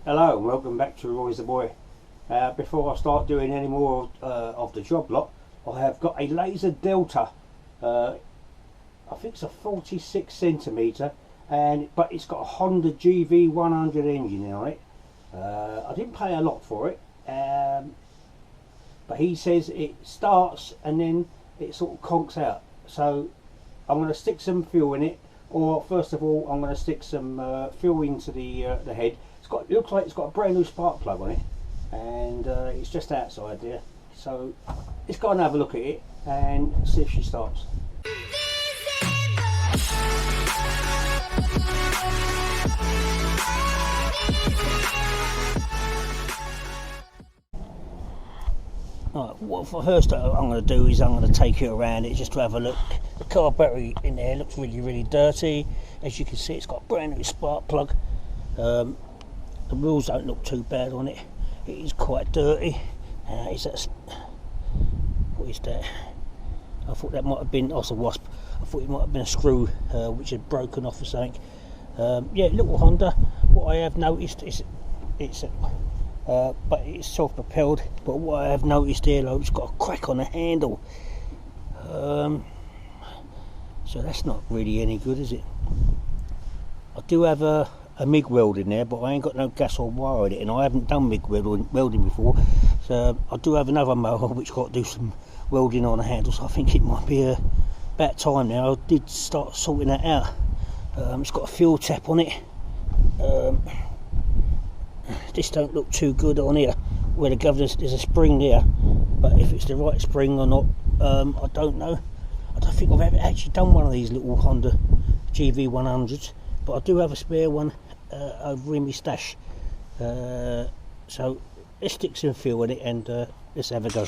Hello and welcome back to Roy's the Boy. Before I start doing any more of the job lot, I have got a laser delta. I think it's a 46 centimetre, but it's got a Honda GV100 engine on it. I didn't pay a lot for it, but he says it starts and then it sort of conks out. So I'm going to stick some fuel in it, or first of all I'm going to stick some fuel into the head. It looks like it's got a brand new spark plug on it, and it's just outside there. So let's go and have a look at it and see if she starts. Right, what first I'm going to do is I'm going to take it around it just to have a look. The carburetor in there looks really dirty. As you can see, it's got a brand new spark plug. The wheels don't look too bad on it. It is quite dirty. What is that? I thought that might have been, a wasp. I thought it might have been a screw which had broken off or something. Yeah, little Honda. What I have noticed is but it's self-propelled. But what I have noticed here, though, it's got a crack on the handle. So that's not really any good, is it? I do have a MIG weld in there, but I ain't got no gas or wire in it, and I haven't done MIG welding before. So I do have another mower which got to do some welding on the handle, so I think it might be about time now. I did start sorting that out. It's got a fuel tap on it. This don't look too good on here where the governor, there's a spring there, but if it's the right spring or not, I don't know. I don't think I've ever actually done one of these little Honda GV100s, but I do have a spare one over in my stash. So let's stick some fuel in it and let's have a go.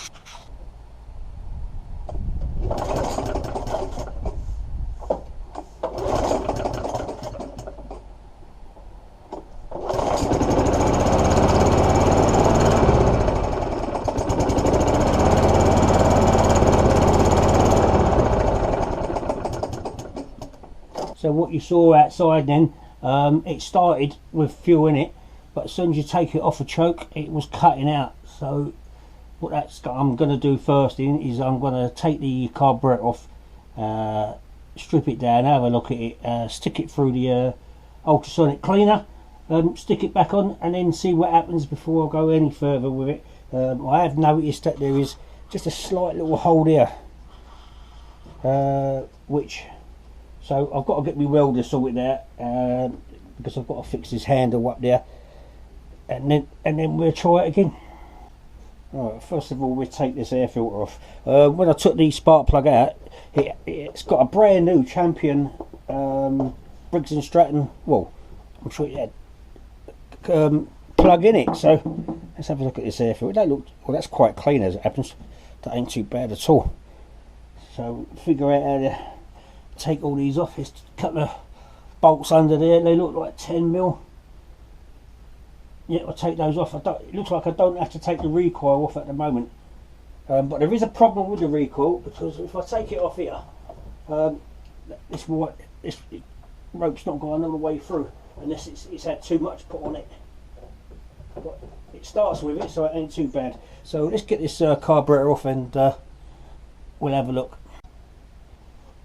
So what you saw outside then, it started with fuel in it, but as soon as you take it off a choke, it was cutting out. So what I'm going to do first is I'm going to take the carburetor off, strip it down, have a look at it, stick it through the ultrasonic cleaner, stick it back on, and then see what happens before I go any further with it. I have noticed that there is just a slight little hole there, so I've got to get my welder sorted out, because I've got to fix this handle up there, and then we'll try it again. Alright, first of all we'll take this air filter off. When I took the spark plug out, it's got a brand new Champion Briggs & Stratton, well, I'm sure it had plug in it. So let's have a look at this air filter. Well, that's quite clean as it happens. That ain't too bad at all. So figure out how to take all these off. There's a couple of bolts under there, they look like 10mm. Yeah, I'll take those off. It looks like I don't have to take the recoil off at the moment, but there is a problem with the recoil, because if I take it off here, this rope's not going all the way through unless it's had too much put on it. But it starts with it, so it ain't too bad. So let's get this carburetor off and we'll have a look.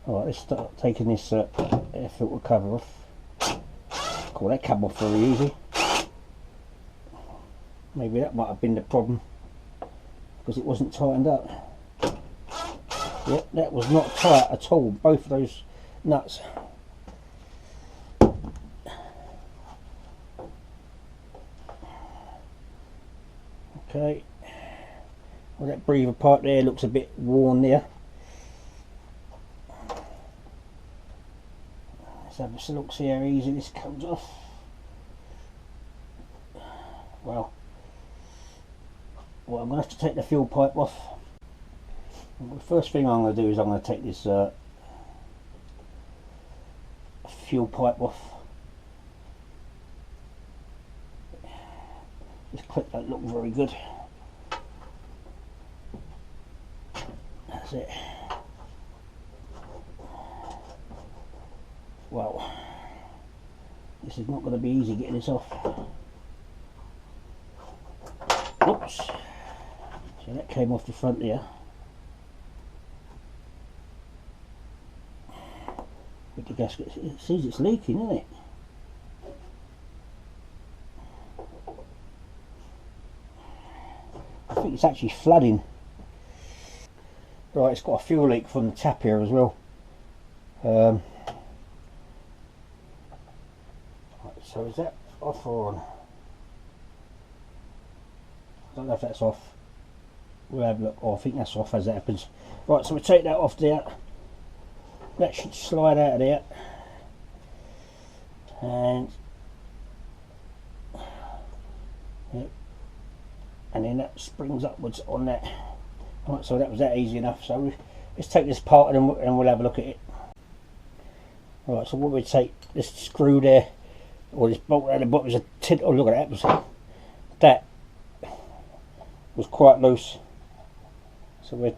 Alright, let's start taking this air filter cover off. Cool, that came off very easy. Maybe that might have been the problem, because it wasn't tightened up. Yep, that was not tight at all, both of those nuts. Okay, well, that breather pipe there looks a bit worn there. Have a look, see how easy this comes off. Well, I'm going to have to take the fuel pipe off. The first thing I'm going to do is I'm going to take this fuel pipe off. This clip don't look very good. That's it. Well, this is not going to be easy getting this off. Oops. So that came off the front there. With the gasket, it sees it's leaking, isn't it? I think it's actually flooding. Right, it's got a fuel leak from the tap here as well. Right, so is that off or on? I don't know if that's off. We'll have a look. Oh, I think that's off as it happens. Right, so we take that off there. That should slide out of there. And yep. And then that springs upwards on that. Right, so that was that easy enough. So let's take this part and we'll have a look at it. Right, so what we take this screw there, or this bolt at the bottom is a tin. Oh, look at that! That was quite loose. So we'll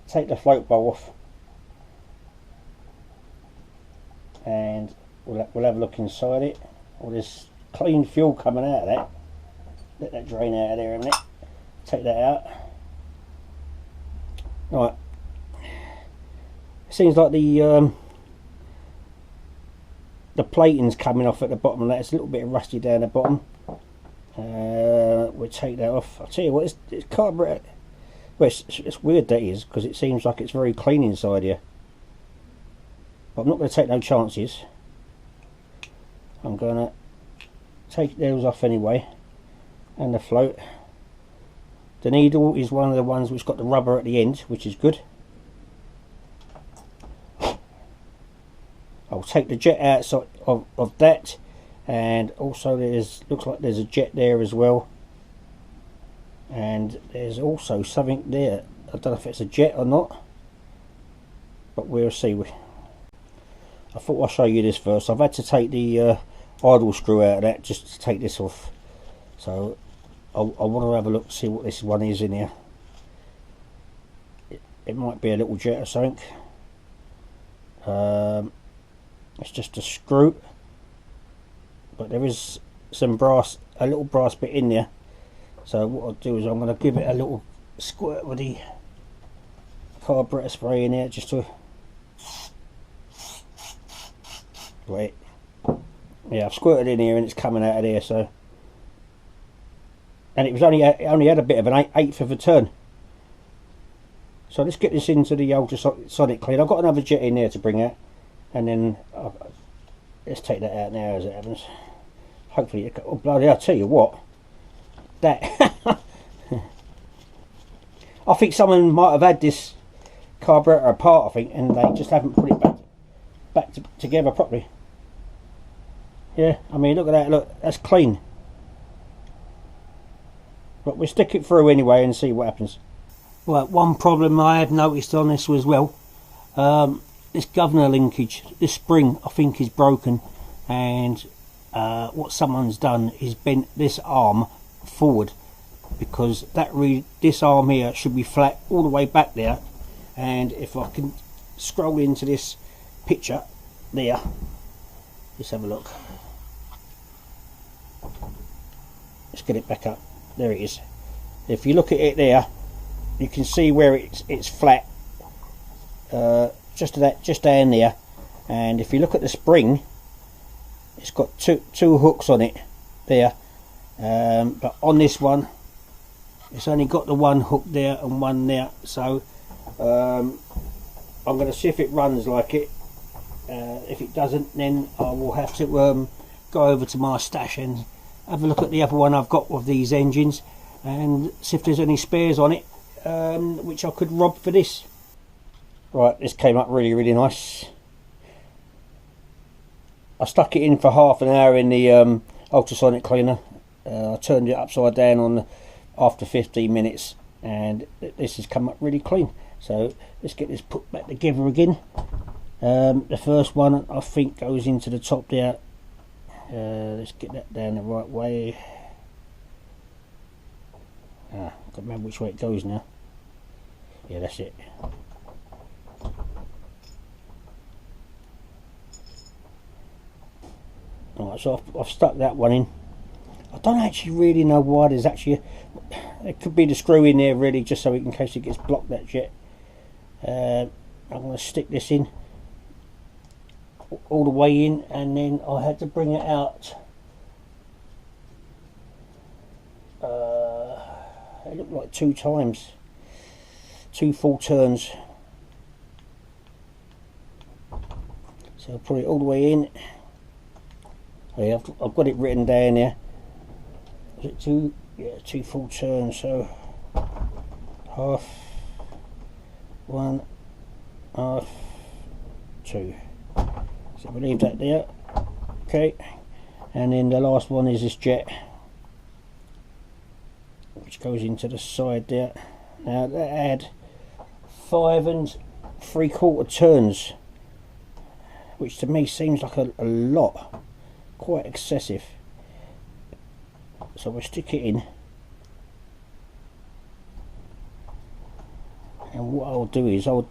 take the float bowl off, and we'll have a look inside it. All this clean fuel coming out of that. Let that drain out of there a minute. Take that out. Right. It seems like the plating's coming off at the bottom of that. It's a little bit rusty down the bottom. We'll take that off. I'll tell you what, it's carburetor. Well, it's weird that is, because it seems like it's very clean inside here. But I'm not going to take no chances. I'm going to take those off anyway. And the float. The needle is one of the ones which got the rubber at the end, which is good. I'll take the jet outside of that, and also looks like there's a jet there as well, and there's also something there. I don't know if it's a jet or not, but we'll see. I thought I'll show you this first. I've had to take the idle screw out of that just to take this off, so I want to have a look to see what this one is in here. It might be a little jet or something. It's just a screw, but there is some brass, a little brass bit in there. So what I'll do is I'm going to give it a little squirt with the carburetor spray in there, just to wait. Yeah, I've squirted in here and it's coming out of there. So, and it was only had a bit of an eighth of a turn. So let's get this into the ultrasonic clean. I've got another jet in there to bring out. And then let's take that out now as it happens. Hopefully, oh bloody! I'll tell you what, that I think someone might have had this carburetor apart. I think, and they just haven't put it back together properly. Yeah, I mean, look at that. Look, that's clean. But we'll stick it through anyway and see what happens. Right, one problem I have noticed on this as well. This governor linkage, this spring, I think is broken, and what someone's done is bent this arm forward, because this arm here should be flat all the way back there. And if I can scroll into this picture there, let's have a look. Let's get it back up. There it is. If you look at it there, you can see where it's flat. Just down there, and if you look at the spring, it's got two hooks on it there, but on this one it's only got the one hook there and one there. So I'm going to see if it runs like it. If it doesn't, then I will have to go over to my stash and have a look at the other one I've got of these engines and see if there's any spares on it, which I could rob for this. Right, this came up really nice. I stuck it in for half an hour in the ultrasonic cleaner. I turned it upside down after 15 minutes, and this has come up really clean. So let's get this put back together again. The first one I think goes into the top there. Let's get that down the right way. I can't remember which way it goes now. Yeah, that's it. Alright, so I've stuck that one in. I don't actually really know why there's actually it could be the screw in there really, just so in case it gets blocked, that jet. I'm going to stick this in all the way in, and then I had to bring it out. It looked like 2 times, 2 full turns. So I'll put it all the way in. Oh yeah, I've got it written down here. Is it 2? Yeah, 2 full turns. So half, 1, half, 2. So we'll leave that there. Okay, and then the last one is this jet, which goes into the side there. Now that had 5 3/4 turns, which to me seems like a lot, quite excessive. So we'll stick it in, and what I'll do is I'm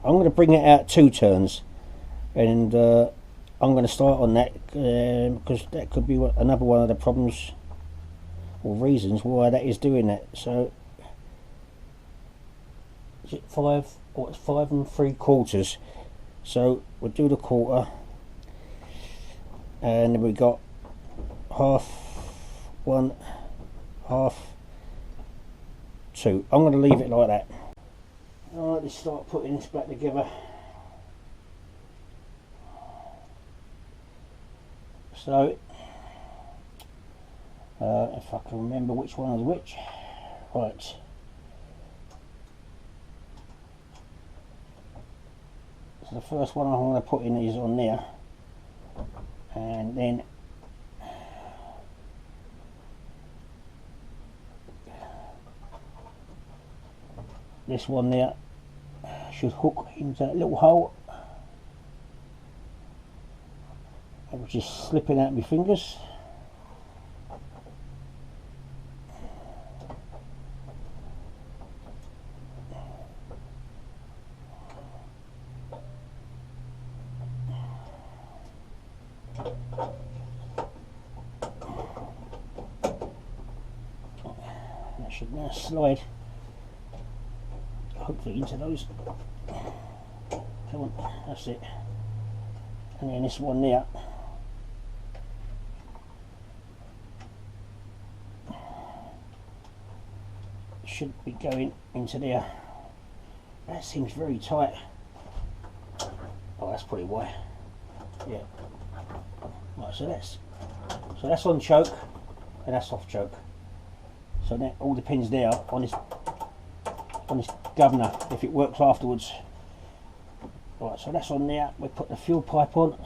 going to bring it out 2 turns, and I'm going to start on that because that could be another one of the problems or reasons why that is doing that. So is it 5? Or it's 5 3/4. So we'll do the quarter, and then we got half, 1, half, 2. I'm going to leave it like that. Alright, let's start putting this back together. So if I can remember which one is which. Right. So the first one I'm going to put in is on there, and then this one there should hook into that little hole, which is slipping out my fingers. That should now slide hopefully into those. Come on, that's it. And then this one there should be going into there. That seems very tight. Oh, that's probably why. Yeah. Right, so that's on choke and that's off choke. So that all depends now on this governor, if it works afterwards. Right, so that's on there. We put the fuel pipe on.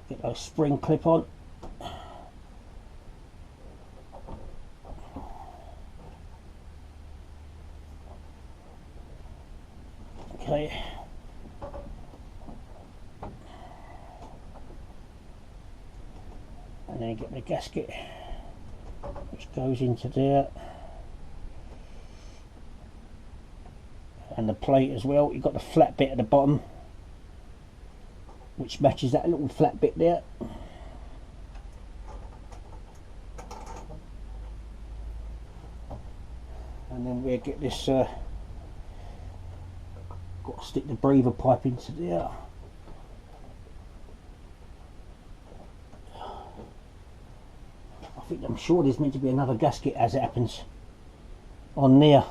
Get those spring clip on. Okay. And then get the gasket, which goes into there, and the plate as well. You've got the flat bit at the bottom, which matches that little flat bit there. And then we'll get this, got to stick the breather pipe into there. I'm sure there's meant to be another gasket as it happens on there.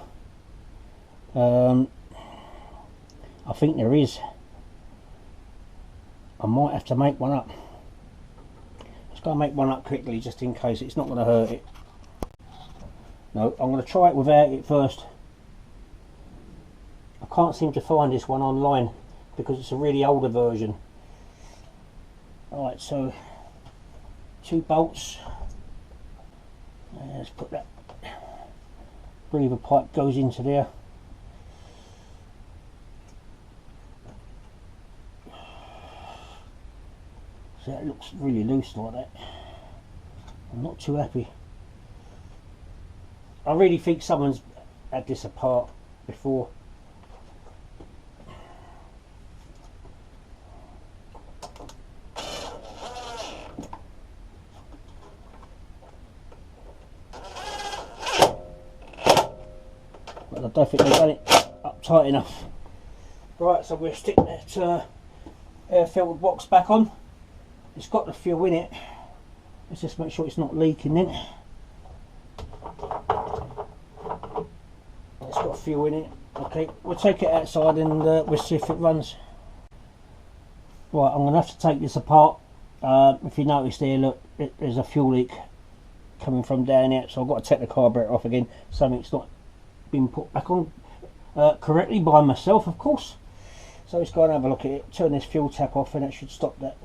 I think there is. I might have to make one up. Let's go and make one up quickly just in case. It's not going to hurt it. No, I'm going to try it without it first. I can't seem to find this one online because it's a really older version. Alright, so 2 bolts. Let's put that breather pipe goes into there. So that looks really loose like that. I'm not too happy. I really think someone's had this apart before. don't think they've done it up tight enough. Right, so we'll stick that air-filled box back on. It's got the fuel in it. Let's just make sure it's not leaking then. It's got fuel in it. Okay, we'll take it outside and we'll see if it runs. Right, I'm going to have to take this apart. If you notice there, look, there's a fuel leak coming from down here, so I've got to take the carburetor off again. Something's not been put back on correctly by myself, of course. So let's go and have a look at it. Turn this fuel tap off and that should stop that.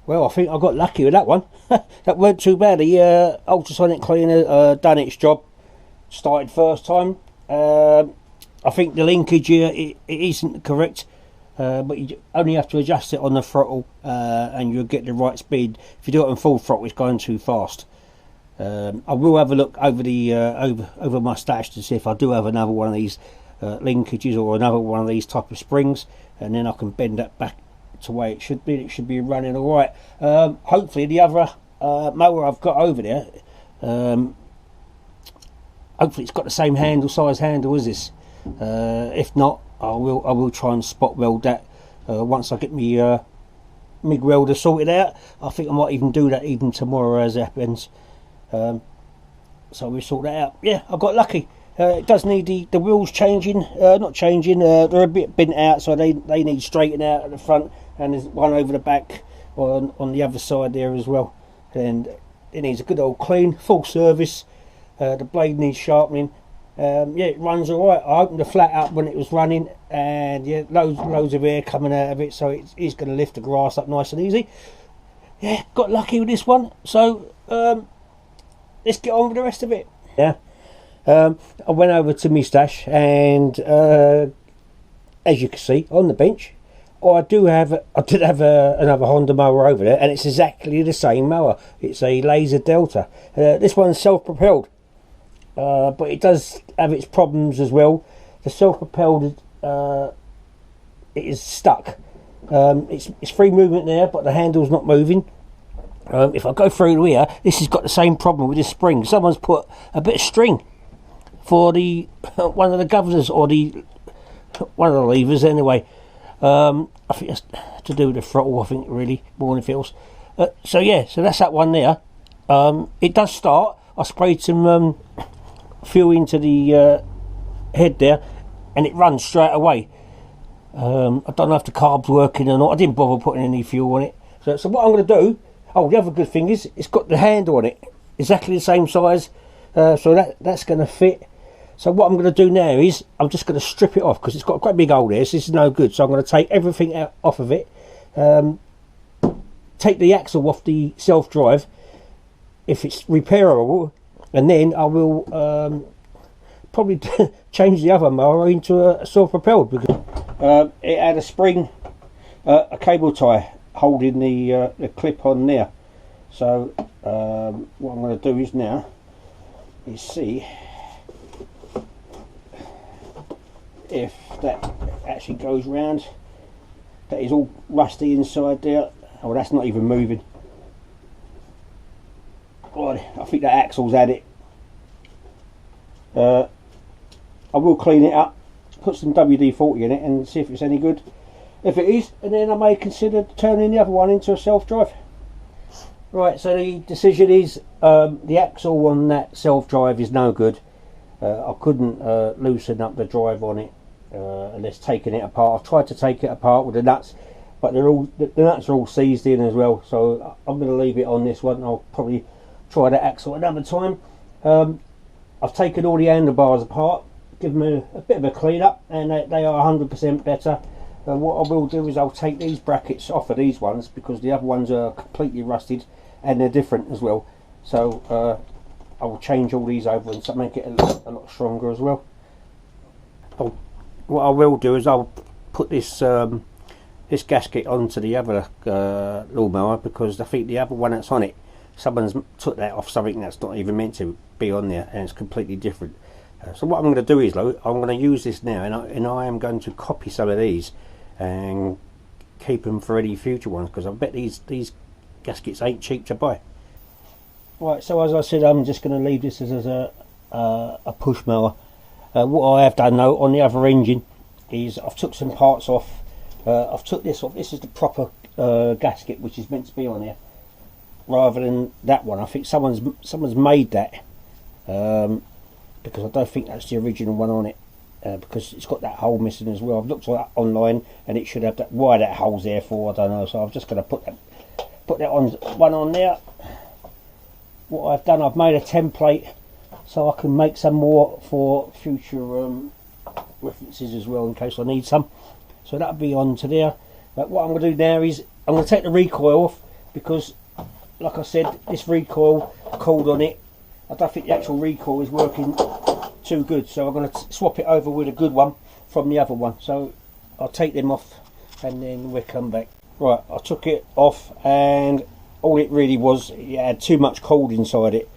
Well, I think I got lucky with that one. That weren't too bad. The ultrasonic cleaner done its job. Started first time. I think the linkage here it isn't correct, but you only have to adjust it on the throttle and you'll get the right speed. If you do it on full throttle, it's going too fast. I will have a look over the over my stash to see if I do have another one of these linkages or another one of these type of springs, and then I can bend that back to where it should be. It should be running all right. Hopefully the other mower I've got over there, hopefully it's got the same size handle as this. If not, I will try and spot weld that once I get me MIG welder sorted out. I think I might even do that even tomorrow as it happens. So we'll sort that out. Yeah, I got lucky. It does need the wheels changing, not changing, they're a bit bent out, so they need straightening out at the front, and there's one over the back on the other side there as well, and it needs a good old clean, full service. The blade needs sharpening. Yeah, it runs alright. I opened the flat up when it was running, and yeah, loads of air coming out of it, so it's going to lift the grass up nice and easy. Yeah, got lucky with this one, so let's get on with the rest of it. Yeah. I went over to my stash, and as you can see on the bench, I did have another Honda mower over there, and it's exactly the same mower. It's a Laser Delta. This one's self-propelled, but it does have its problems as well. The self-propelled it is stuck. It's free movement there, but the handle's not moving. If I go through here, this has got the same problem with this spring. Someone's put a bit of string for the one of the governors, or one of the levers anyway. I think it's to do with the throttle, I think, really, more than anything else. So yeah, so that's that one there. It does start. I sprayed some fuel into the head there, and it runs straight away. I don't know if the carb's working or not. I didn't bother putting any fuel on it. So what I'm going to do, the other good thing is it's got the handle on it, exactly the same size, so that's going to fit. So what I'm going to do now is I'm just going to strip it off, because it's got quite a big hole there, so this is no good. So I'm going to take everything off of it, take the axle off the self-drive if it's repairable, and then I will probably change the other mower into a self-propelled, because it had a spring, a cable tie holding the clip on there. So what I'm going to do is now is see if that actually goes round. That is all rusty inside there. Oh, that's not even moving. Oh, I think that axle's had it. I will clean it up, put some WD-40 in it, and see if it's any good. If it is, and then I may consider turning the other one into a self-drive. Right, so the decision is the axle on that self-drive is no good. I couldn't loosen up the drive on it unless taking it apart. I've tried to take it apart with the nuts, but the nuts are all seized in as well. So I'm going to leave it on this one. I'll probably try the axle another time. I've taken all the handlebars apart, give them a bit of a clean up, and they are 100% better. What I will do is I'll take these brackets off of these ones, because the other ones are completely rusted and they're different as well. So I will change all these over and make it a lot stronger as well. what I will do is I'll put this this gasket onto the other lawnmower, because I think the other one that's on it, someone's took that off something that's not even meant to be on there, and it's completely different. So what I'm going to do is, though, I'm going to use this now, and I am going to copy some of these and keep them for any future ones, because I bet these gaskets ain't cheap to buy. Right, so as I said, I'm just going to leave this as a push mower. What I have done though on the other engine is I've took some parts off. I've took this off. This is the proper gasket which is meant to be on there, rather than that one. I think someone's made that, because I don't think that's the original one on it, because it's got that hole missing as well. I've looked at that online and it should have that. Why that hole's there for, I don't know. So I'm just going to put that one on there. What I've done, I've made a template so I can make some more for future references as well, in case I need some. So that'll be onto there. But what I'm going to do now is I'm going to take the recoil off, because like I said, this recoil coiled on it, I don't think the actual recoil is working too good, so I'm going to swap it over with a good one from the other one. So I'll take them off and then we'll come back. Right, I took it off, and all it really was, it had too much cold inside it.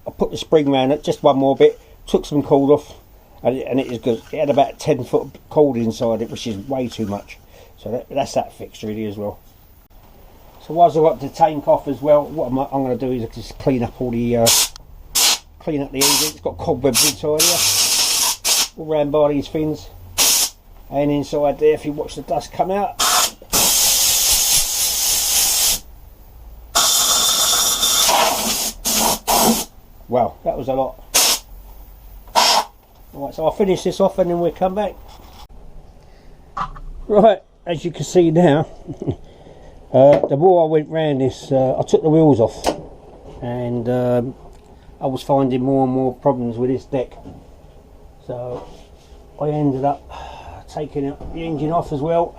I put the spring round it, just one more bit, took some cold off, and it is good. It had about 10 foot of cold inside it, which is way too much. So that's that fixed really as well. So whilst I've got the tank off as well, what I'm going to do is just clean up all the engine. It's got cobwebs inside here, all round by these fins, and inside there, if you watch the dust come out. Wow, that was a lot. Right, so I'll finish this off and then we'll come back. Right, as you can see now, the more I went round this, I took the wheels off, and I was finding more and more problems with this deck. So I ended up taking the engine off as well.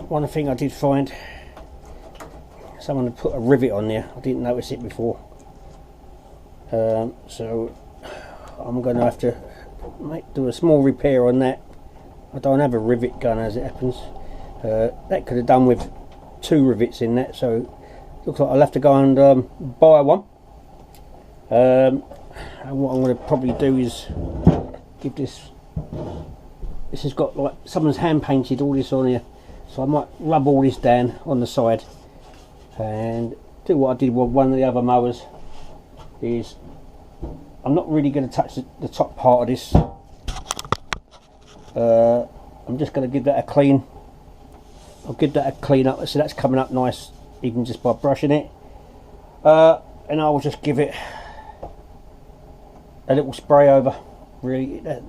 One thing I did find, someone had put a rivet on there. I didn't notice it before. So I'm going to have to do a small repair on that. I don't have a rivet gun, as it happens. That could have done with 2 rivets in that, so looks like I'll have to go and buy one. And what I'm going to probably do is give this has got like someone's hand painted all this on here, so I might rub all this down on the side and do what I did with one of the other mowers. Is I'm not really going to touch the top part of this. I'm just going to give that a clean. I'll give that a clean up, so that's coming up nice even just by brushing it. And I will just give it a little spray over. Really, that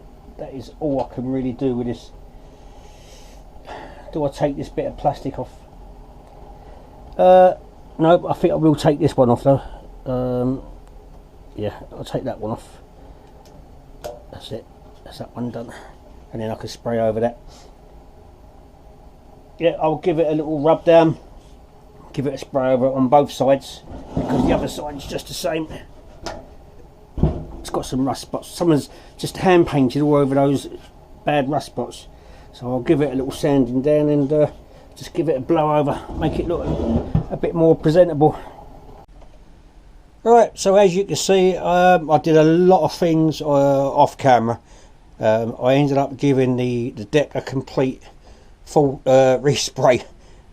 is all I can really do with this. Do I take this bit of plastic off? No, I think I will take this one off though. Yeah, I'll take that one off. That's it. That's that one done. And then I can spray over that. Yeah, I'll give it a little rub down. Give it a spray over on both sides, because the other side's just the same. It's got some rust spots. Someone's just hand painted all over those bad rust spots. So I'll give it a little sanding down and just give it a blow over, make it look a bit more presentable. Right, so as you can see, I did a lot of things off camera. I ended up giving the deck a complete full respray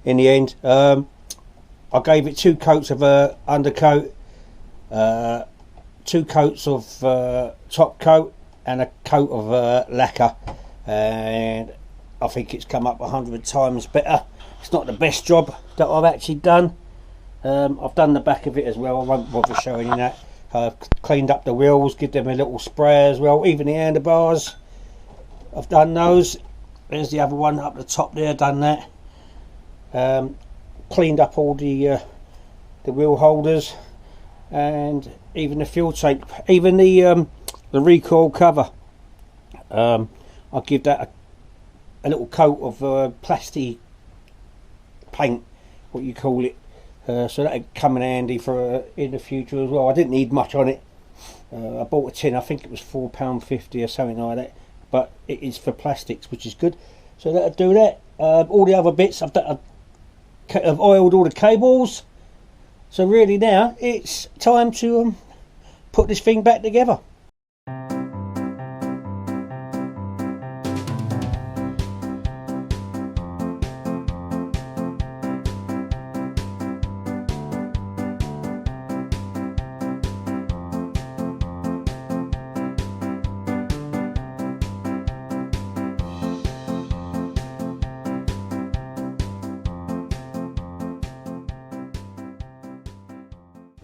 in the end. I gave it 2 coats of undercoat, 2 coats of top coat, and a coat of lacquer, and I think it's come up 100 times better. It's not the best job that I've actually done. I've done the back of it as well. I won't bother showing you that. I've cleaned up the wheels, give them a little spray as well. Even the handlebars, I've done those. There's the other one up the top there, done that. Cleaned up all the wheel holders, and even the fuel tank, even the recoil cover. I'll give that a little coat of plastic paint, what you call it. So that'll come in handy for in the future as well. I didn't need much on it, I bought a tin, I think it was £4.50 or something like that, but it is for plastics, which is good. So that'll do that. All the other bits, I've oiled all the cables. So really now it's time to put this thing back together.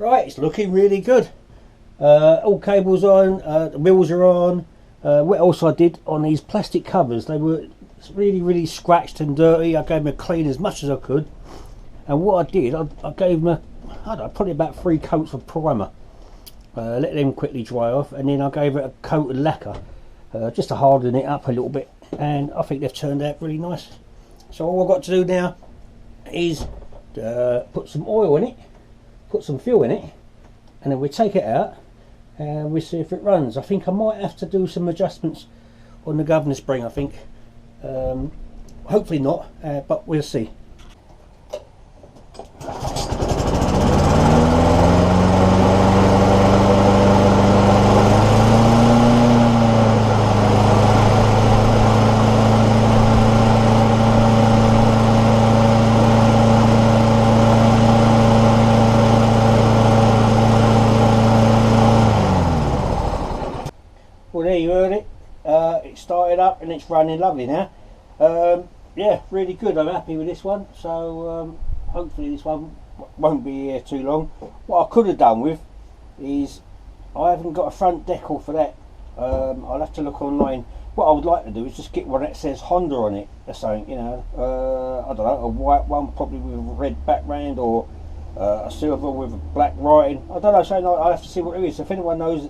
Right, it's looking really good. All cables on, the wheels are on. What else I did on these plastic covers, they were really scratched and dirty. I gave them a clean as much as I could. And what I did, I gave them I don't know, probably about 3 coats of primer. Let them quickly dry off, and then I gave it a coat of lacquer, just to harden it up a little bit. And I think they've turned out really nice. So all I've got to do now is put some oil in it, put some fuel in it, and then we take it out and we see if it runs. I think I might have to do some adjustments on the governor spring, I think. Hopefully not, but we'll see. Well, there you heard it. It started up and it's running lovely now. Yeah, really good. I'm happy with this one. So hopefully this one won't be here too long. What I could have done with is, I haven't got a front decal for that. I'll have to look online. What I would like to do is just get one that says Honda on it or something, you know. I don't know, a white one probably with a red background, or a silver with a black writing. I don't know, so I'll have to see what it is. If anyone knows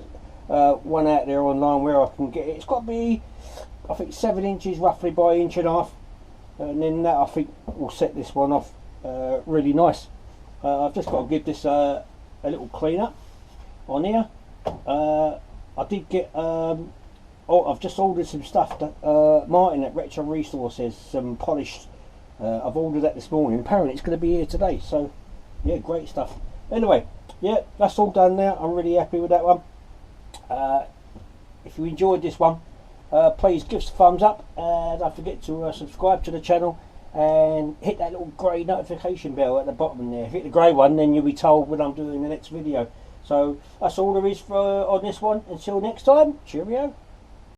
one out there online where I can get it, it's got to be, I think, 7 inches roughly by 1.5 inches, and then that I think will set this one off really nice. I've just got to give this a little clean up on here. I did get I've just ordered some stuff that Martin at Retro Resource says some polished. I've ordered that this morning. Apparently it's going to be here today, so yeah, great stuff. Anyway, yeah, that's all done now. I'm really happy with that one. If you enjoyed this one, please give us a thumbs up, and don't forget to subscribe to the channel and hit that little grey notification bell at the bottom there. If you hit the grey one, then you'll be told when I'm doing the next video. So that's all there is for on this one. Until next time, cheerio.